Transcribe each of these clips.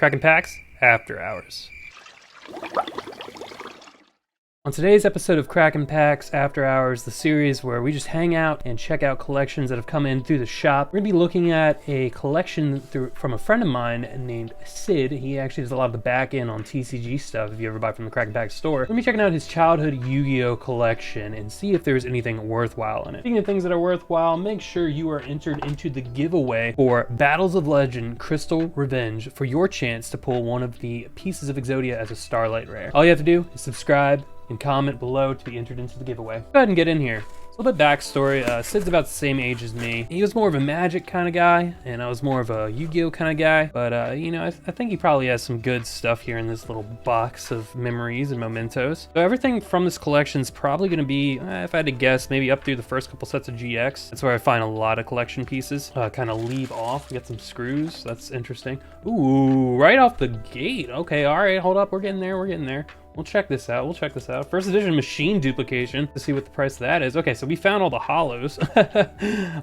Kraken Packs After Hours. On today's episode of Kraken Packs After Hours, the series where we just hang out and check out collections that have come in through the shop, we're going to be looking at a collection from a friend of mine named Sid. He actually does a lot of the back end on TCG stuff if you ever buy from the Kraken Packs store. We're going to be checking out his childhood Yu-Gi-Oh collection and see if there's anything worthwhile in it. Speaking of things that are worthwhile, make sure you are entered into the giveaway for Battles of Legend Crystal Revenge for your chance to pull one of the pieces of Exodia as a Starlight Rare. All you have to do is subscribe and comment below to be entered into the giveaway. Go ahead and get in here. A little bit backstory. Sid's about the same age as me. He was more of a Magic kind of guy, and I was more of a Yu-Gi-Oh kind of guy. But, you know, I think he probably has some good stuff here in this little box of memories and mementos. So everything from this collection is probably going to be, if I had to guess, maybe up through the first couple sets of GX. That's where I find a lot of collection pieces. Kind of leave off. We got some screws. That's interesting. Ooh, right off the gate. Okay, all right, hold up. We're getting there. We're getting there. We'll check this out. First edition machine duplication to see what the price of that is. Okay, so we found all the holos.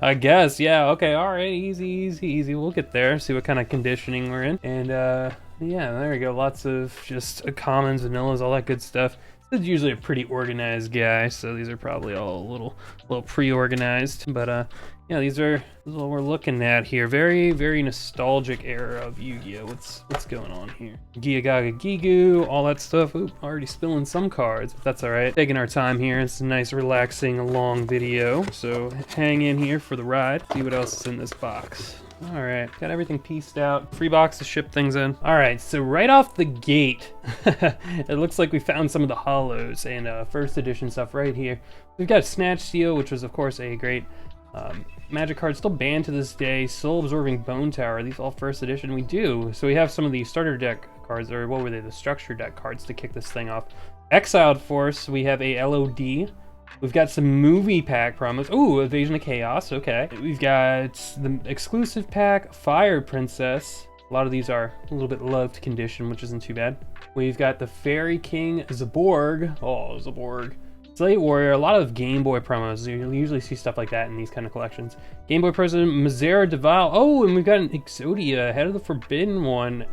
I guess, yeah. Okay, all right, easy. We'll get there. See what kind of conditioning we're in. And yeah, there we go. Lots of just commons, vanillas, all that good stuff. This is usually a pretty organized guy, so these are probably all a little pre-organized. But yeah, this is what we're looking at here. Very nostalgic era of Yu-Gi-Oh. What's going on here? Giga, all that stuff. Oop, already spilling some cards, but that's all right. Taking our time here. It's a nice, relaxing, long video. So hang in here for the ride. See what else is in this box. All right, got everything pieced out. Free box to ship things in. All right, so right off the gate, it looks like we found some of the holos and first edition stuff right here. We've got Snatch Steel, which was of course a great Magic card, still banned to this day. Soul Absorbing Bone Tower, these all first edition. We do. So we have some of the starter deck cards, or what were they? The structure deck cards to kick this thing off. Exiled Force, we have a LOD. We've got some movie pack promos. Ooh, Invasion of Chaos, okay. We've got the exclusive pack, Fire Princess. A lot of these are a little bit loved condition, which isn't too bad. We've got the Fairy King Zaborg. Oh, Zaborg. Slate Warrior, a lot of Game Boy promos. You usually see stuff like that in these kind of collections. Game Boy President, Mazera Deval. Oh, and we've got an Exodia, Head of the Forbidden One.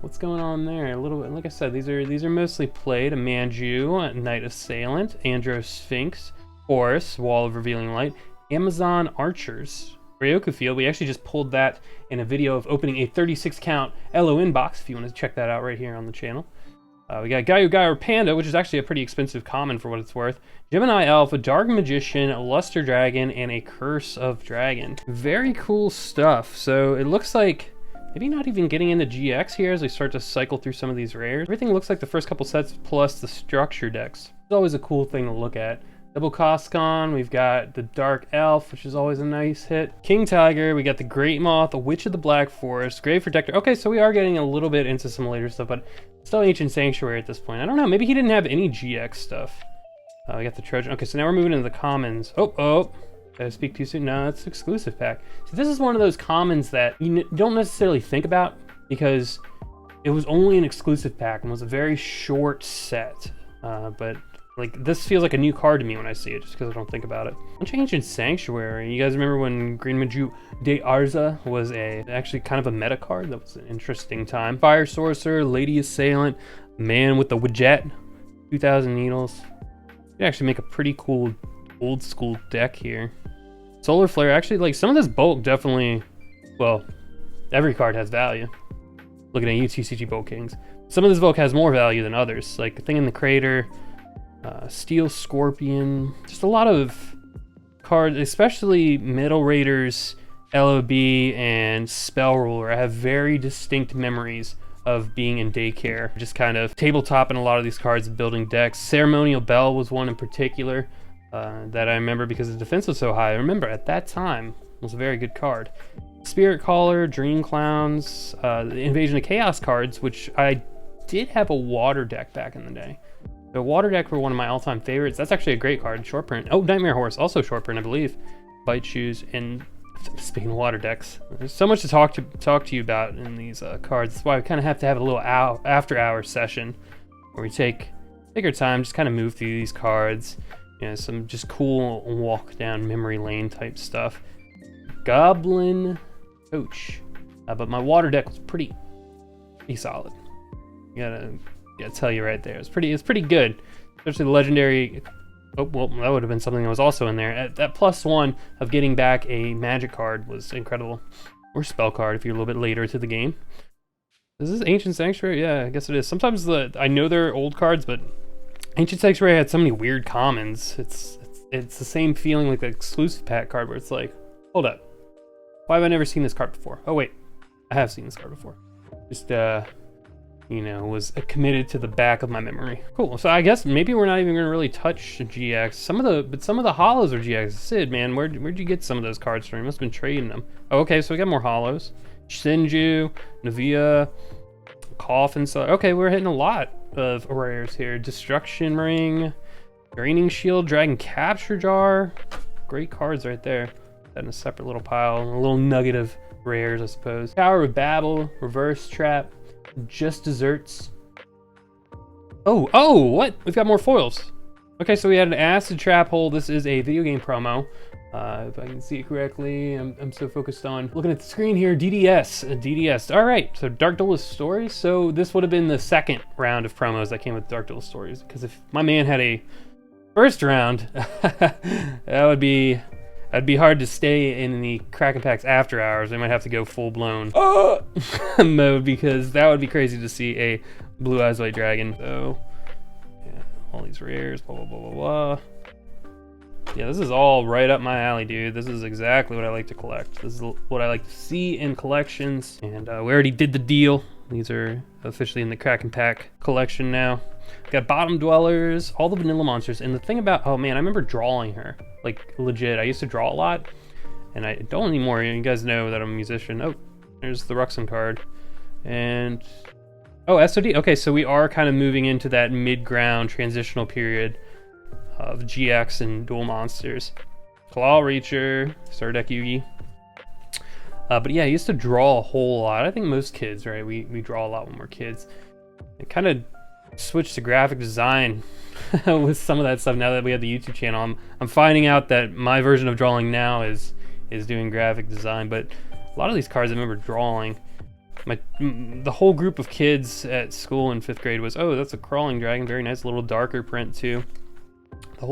What's going on there? A little bit, like I said, these are mostly played. A Manju, a Knight Assailant, Andro Sphinx, Horus, Wall of Revealing Light, Amazon Archers, Ryoku Field. We actually just pulled that in a video of opening a 36 count LON box, if you want to check that out right here on the channel. We got Gaio Panda, which is actually a pretty expensive common for what it's worth. Gemini Elf, a Dark Magician, a Luster Dragon, and a Curse of Dragon. Very cool stuff. So it looks like maybe not even getting into GX here as we start to cycle through some of these rares. Everything looks like the first couple sets plus the structure decks. It's always a cool thing to look at. Double Coscon, we've got the Dark Elf, which is always a nice hit. King Tiger, we got the Great Moth, a Witch of the Black Forest, Grave Protector. Okay, so we are getting a little bit into some later stuff, but still Ancient Sanctuary at this point. I don't know, maybe he didn't have any GX stuff. We got the Trojan. Okay, so now we're moving into the commons. Oh, did I speak too soon? No, it's exclusive pack. So this is one of those commons that you don't necessarily think about because it was only an exclusive pack and was a very short set. But like this feels like a new card to me when I see it, just because I don't think about it. Ancient Sanctuary. You guys remember when Green Maju de Arza was actually kind of a meta card? That was an interesting time. Fire Sorcerer, Lady Assailant, Man with the Widget, 2,000 Needles. You could actually make a pretty cool old school deck here. Solar Flare, actually, like some of this bulk definitely, well, every card has value. Looking at you, TCG Bulk Kings. Some of this bulk has more value than others, like the Thing in the Crater, Steel Scorpion, just a lot of cards, especially Middle Raiders, LOB, and Spell Ruler. I have very distinct memories of being in daycare, just kind of tabletoping a lot of these cards and building decks. Ceremonial Bell was one in particular that I remember because the defense was so high. I remember at that time it was a very good card. Spirit Caller, Dream Clowns, the Invasion of Chaos cards, which I did have a water deck back in the day. The water deck were one of my all-time favorites. That's actually a great card, short print. Oh, Nightmare Horse, also short print, I believe. Bite Shoes, and speaking of water decks, there's so much to talk to you about in these cards. That's why we kind of have to have a little after-hours session where we take our time, just kind of move through these cards. You know, some just cool walk down memory lane type stuff. Goblin Coach. But my water deck was pretty pretty solid. Gotta tell you right there. It's pretty good. Especially the legendary. Oh, well, that would have been something that was also in there. That +1 of getting back a magic card was incredible. Or spell card if you're a little bit later to the game. Is this Ancient Sanctuary? Yeah, I guess it is. Sometimes I know they're old cards, but Ancient Sanctuary had so many weird commons. It's the same feeling like the exclusive pack card where it's like, hold up, why have I never seen this card before? Oh wait, I have seen this card before. Just you know, was committed to the back of my memory. Cool. So I guess maybe we're not even gonna really touch GX. Some of the holos are GX. Sid, man, where'd you get some of those cards from? You must have been trading them. Oh, okay, so we got more holos. Shinju, Navia, Coffin. So okay, we're hitting a lot of rares here. Destruction Ring, Draining Shield, Dragon Capture Jar. Great cards right there. That in a separate little pile. A little nugget of rares, I suppose. Tower of Babel, Reverse Trap, Just Desserts. Oh, what? We've got more foils. Okay, so we had an Acid Trap Hole. This is a video game promo. If I can see it correctly, I'm so focused on looking at the screen here. DDS. All right, so Dark Duelist Stories. So this would have been the second round of promos that came with Dark Duelist Stories. Because if my man had a first round, that'd be hard to stay in the Kraken Packs After Hours. I might have to go full blown mode because that would be crazy to see a Blue Eyes White Dragon. So yeah, all these rares, blah blah blah blah blah. Yeah, this is all right up my alley, dude. This is exactly what I like to collect. This is what I like to see in collections. And we already did the deal. These are officially in the Kraken Pack collection now. Got Bottom Dwellers, all the vanilla monsters. And the thing about, oh man, I remember drawing her. Like, legit. I used to draw a lot. And I don't anymore. You guys know that I'm a musician. Oh, there's the Ruxin card. And, oh, SOD. Okay, so we are kind of moving into that mid-ground transitional period of GX and dual monsters. Claw Reacher, Star Deck Yugi. But yeah, I used to draw a whole lot. I think most kids, right? We draw a lot when we're kids. It kind of switched to graphic design with some of that stuff now that we have the YouTube channel. I'm finding out that my version of drawing now is doing graphic design, but a lot of these cards I remember drawing. The whole group of kids at school in 5th grade was, oh, that's a crawling dragon, very nice, little darker print too. The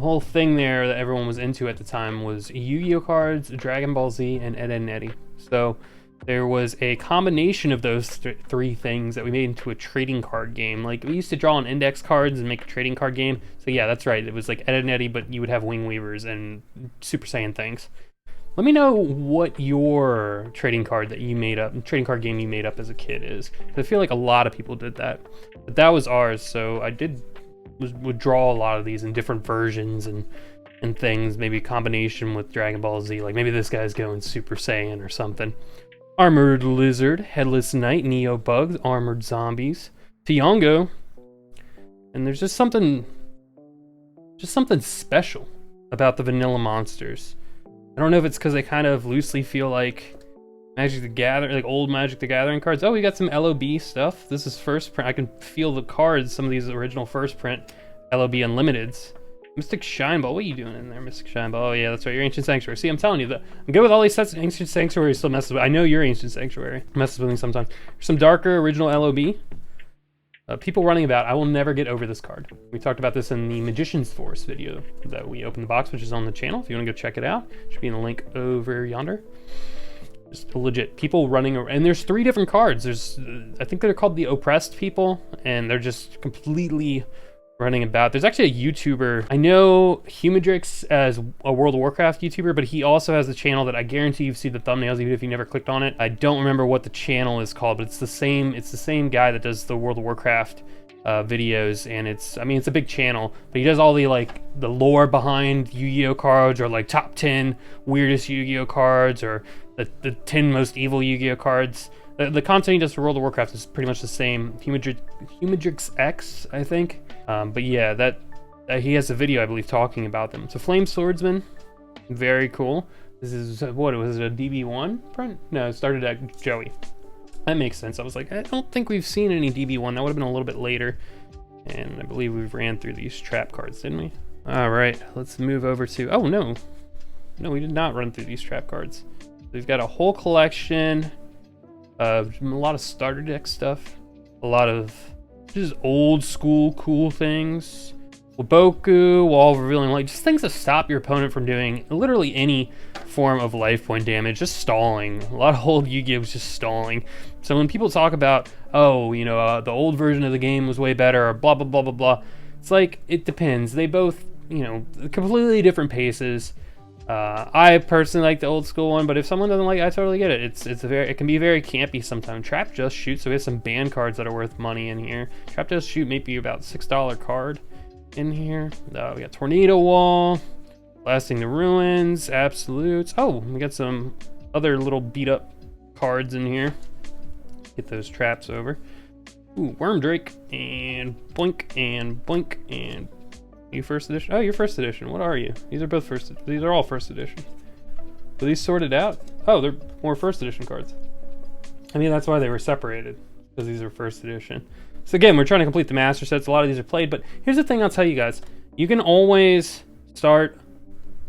whole thing there that everyone was into at the time was Yu-Gi-Oh cards, Dragon Ball Z, and Ed, Edd n Eddy. So there was a combination of those three things that we made into a trading card game. Like, we used to draw on index cards and make a trading card game. So yeah, that's right. It was like Ed, Edd n Eddy, but you would have Wing Weavers and Super Saiyan things. Let me know what your trading card game you made up as a kid is. I feel like a lot of people did that. But that was ours, so I would draw a lot of these in different versions and things, maybe a combination with Dragon Ball Z, like maybe this guy's going Super Saiyan or something. Armored Lizard, Headless Knight, Neo Bugs, Armored Zombies, Tiongo, and there's just something special about the vanilla monsters. I don't know if it's because they kind of loosely feel like Magic the Gathering, like old Magic the Gathering cards. Oh, we got some LOB stuff. This is first print. I can feel the cards, some of these original first print LOB Unlimiteds. Mystic Shineball, what are you doing in there, Mystic Shineball? Oh yeah, that's right, your Ancient Sanctuary. See, I'm telling you, I'm good with all these sets. Ancient Sanctuary still messes with. I know your Ancient Sanctuary messes with me sometimes. There's some darker original LOB. People running about. I will never get over this card. We talked about this in the Magician's Force video that we opened the box, which is on the channel. If you want to go check it out, should be in the link over yonder. Just legit people running around, and there's 3 different cards. There's, I think they're called the Oppressed People, and they're just completely running about. There's actually a YouTuber, I know Humidrix as a World of Warcraft YouTuber, but he also has a channel that I guarantee you've seen the thumbnails even if you never clicked on it. I don't remember what the channel is called, but it's the same guy that does the World of Warcraft videos, and it's a big channel, but he does all the the lore behind Yu-Gi-Oh cards, or like top 10 weirdest Yu-Gi-Oh cards, or the 10 most evil Yu-Gi-Oh cards. The content he does for World of Warcraft is pretty much the same. Humidrix X, I think. But yeah, that he has a video, I believe, talking about them. So Flame Swordsman, very cool. This is, what, was it a DB1 print? No, it started at Joey. That makes sense. I was like, I don't think we've seen any DB1. That would have been a little bit later. And I believe we've ran through these trap cards, didn't we? All right, let's move over to, oh no. No, we did not run through these trap cards. We've got a whole collection. A lot of starter deck stuff, a lot of just old school cool things. Waboku, Wall of Revealing Light, just things to stop your opponent from doing literally any form of life point damage, just stalling. A lot of old Yu-Gi-Oh was just stalling. So when people talk about, oh, you know, the old version of the game was way better, or blah, blah, blah, blah, blah, it's like, it depends. They both, you know, completely different paces. I personally like the old school one, but if someone doesn't like it, I totally get it. It can be very campy sometimes. Trap Just Shoot, so we have some banned cards that are worth money in here. Trap Just Shoot may be about $6 card in here. We got Tornado Wall, Blasting the Ruins, Absolutes. Oh, we got some other little beat up cards in here. Get those traps over. Ooh, Worm Drake, and Blink, and Blink, and you first edition? Oh, you're first edition. What are you? These are both first. These are all first edition. Are these sorted out? Oh, they're more first edition cards. I mean, that's why they were separated, because these are first edition. So again, we're trying to complete the master sets. A lot of these are played, but here's the thing I'll tell you guys. You can always start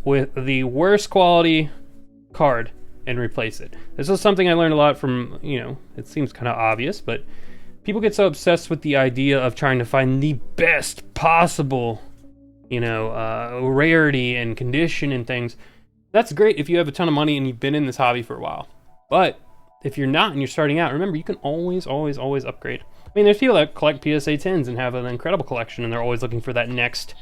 with the worst quality card and replace it. This is something I learned a lot from, you know, it seems kind of obvious, but people get so obsessed with the idea of trying to find the best possible, you know, rarity and condition and things. That's great if you have a ton of money and you've been in this hobby for a while. But if you're not and you're starting out, remember, you can always upgrade. I mean, there's people that collect PSA 10s and have an incredible collection, and they're always looking for that next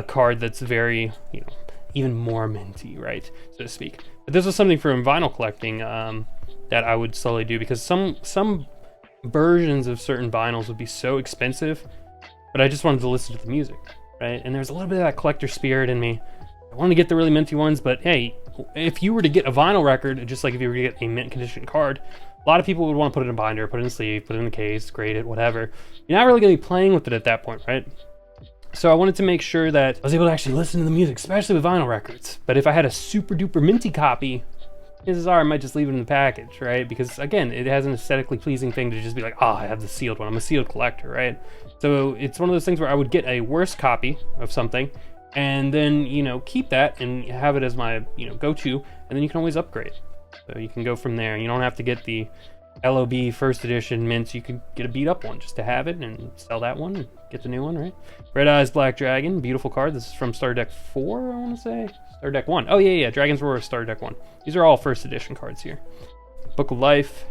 card that's very, you know, even more minty, right, so to speak. But this was something from vinyl collecting that I would slowly do, because some versions of certain vinyls would be so expensive, but I just wanted to listen to the music, right? And there's a little bit of that collector spirit in me. I wanted to get the really minty ones, but hey, if you were to get a vinyl record, just like if you were to get a mint condition card, a lot of people would want to put it in a binder, put it in a sleeve, put it in the case, grade it, whatever. You're not really going to be playing with it at that point, right? So I wanted to make sure that I was able to actually listen to the music, especially with vinyl records. But if I had a super duper minty copy, chances are I might just leave it in the package, right? Because again, it has an aesthetically pleasing thing to just be like, oh, I have the sealed one. I'm a sealed collector, right? So it's one of those things where I would get a worse copy of something, and then, you know, keep that and have it as my, you know, go-to, and then you can always upgrade. So you can go from there. You don't have to get the LOB first edition mints. You could get a beat up one just to have it and sell that one and get the new one, right? Red Eyes Black Dragon, beautiful card. This is from Starter Deck 4, I want to say. Starter Deck 1. Oh yeah, Dragon's Roar is Starter Deck 1. These are all first edition cards here. Book of Life.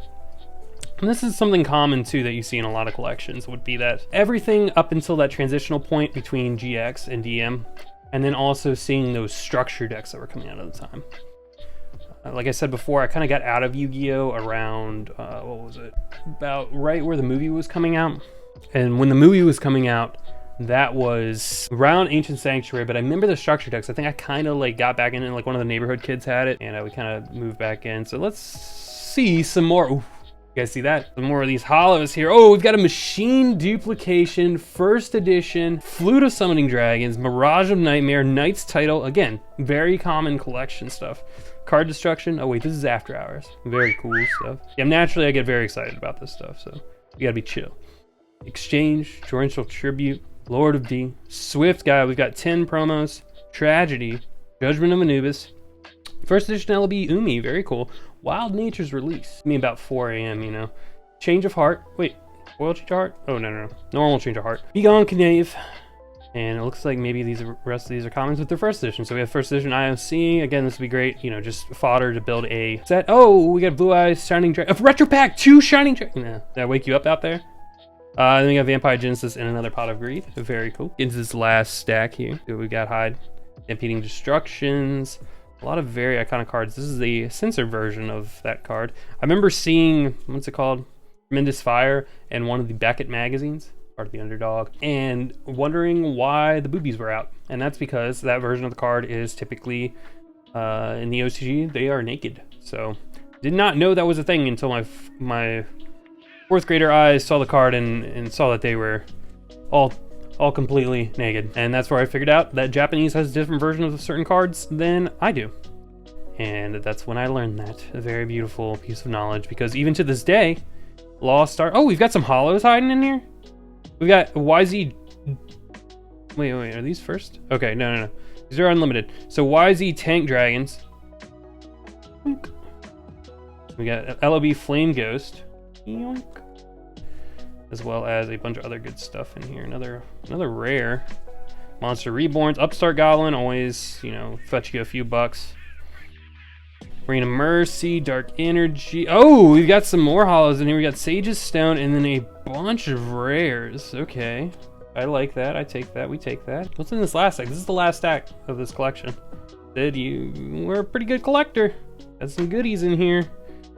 And this is something common too that you see in a lot of collections, would be that everything up until that transitional point between GX and DM, and then also seeing those structure decks that were coming out at the time. Like I said before, I kind of got out of Yu-Gi-Oh! Around, what was it? About right where the movie was coming out. And when the movie was coming out, that was around Ancient Sanctuary, but I remember the structure decks. I think I kind of like got back in it, like one of the neighborhood kids had it, and we kind of moved back in. So let's see some more. Ooh, you guys see that? Some more of these holos here. Oh, we've got a Machine Duplication, first edition, Flute of Summoning Dragons, Mirage of Nightmare, Knight's Title. Again, very common collection stuff. Card Destruction. Oh wait, this is After Hours. Very cool stuff. Yeah, naturally I get very excited about this stuff, so you gotta be chill. Exchange, Torrential Tribute, Lord of D, Swift Guy. We've got 10 promos. Tragedy, Judgment of Anubis, first edition LB Umi. Very cool. Wild Nature's Release. I mean, about 4 a.m. You know. Change of Heart. Wait, Royal Change of Heart? Oh no. Normal Change of Heart. Begone Knave. And it looks like maybe the rest of these are commons with their first edition. So we have first edition IOC. Again, this would be great, you know, just fodder to build a set. Oh, we got Blue Eyes, Shining Dragon. Retro Pack, 2 Shining Dragon. Nah, did I wake you up out there? Then we got Vampire Genesis and another Pot of Greed. Very cool. Into this last stack here. So we got Hide, Impeding Destructions. A lot of very iconic cards. This is the censored version of that card. I remember seeing, what's it called? Tremendous Fire in one of the Beckett magazines. Part of the Underdog, and wondering why the boobies were out. And that's because that version of the card is typically in the OCG they are naked. So did not know that was a thing until my 4th grader eyes saw the card and saw that they were all completely naked. And that's where I figured out that Japanese has different versions of certain cards than I do. And that's when I learned that. A very beautiful piece of knowledge, because even to this day, Lost Art. Oh, we've got some holos hiding in here. We got YZ. Wait, are these first? Okay, no. These are unlimited. So YZ Tank Dragons. We got LOB Flame Ghost. Yoink. As well as a bunch of other good stuff in here. Another rare. Monster Reborns, Upstart Goblin, always, you know, fetch you a few bucks. Rain of Mercy, Dark Energy. Oh, we've got some more holos in here. We got Sage's Stone and then a bunch of rares. Okay, I like that. I take that. We take that. What's in this last stack? This is the last stack of this collection. Sid, you were a pretty good collector. Got some goodies in here.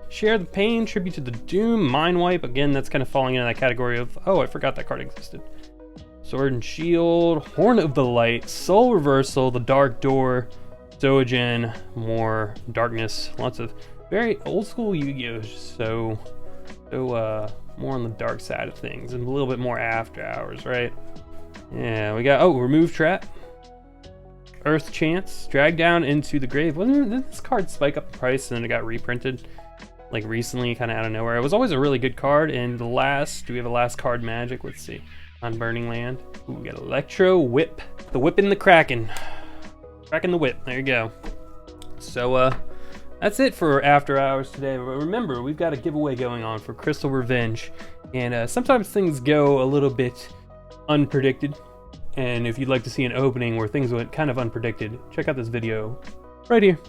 Share the Pain, Tribute to the Doom, Mind Wipe. Again, that's kind of falling into that category of, oh, I forgot that card existed. Sword and Shield, Horn of the Light, Soul Reversal, The Dark Door, Dogen, more darkness, lots of very old school Yu-Gi-Oh! So more on the dark side of things and a little bit more After Hours, right? Yeah, we got, oh, Remove Trap, Earth Chance, Drag Down into the Grave. Didn't this card spike up in price and then it got reprinted like recently, kind of out of nowhere? It was always a really good card. And the last, do we have a last card magic? Let's see. On Burning Land. Ooh, we got Electro Whip. The Whip in the Kraken. Kraken the Whip. There you go. So that's it for After Hours today. But remember, we've got a giveaway going on for Crystal Revenge. And sometimes things go a little bit unpredicted. And if you'd like to see an opening where things went kind of unpredicted, check out this video right here.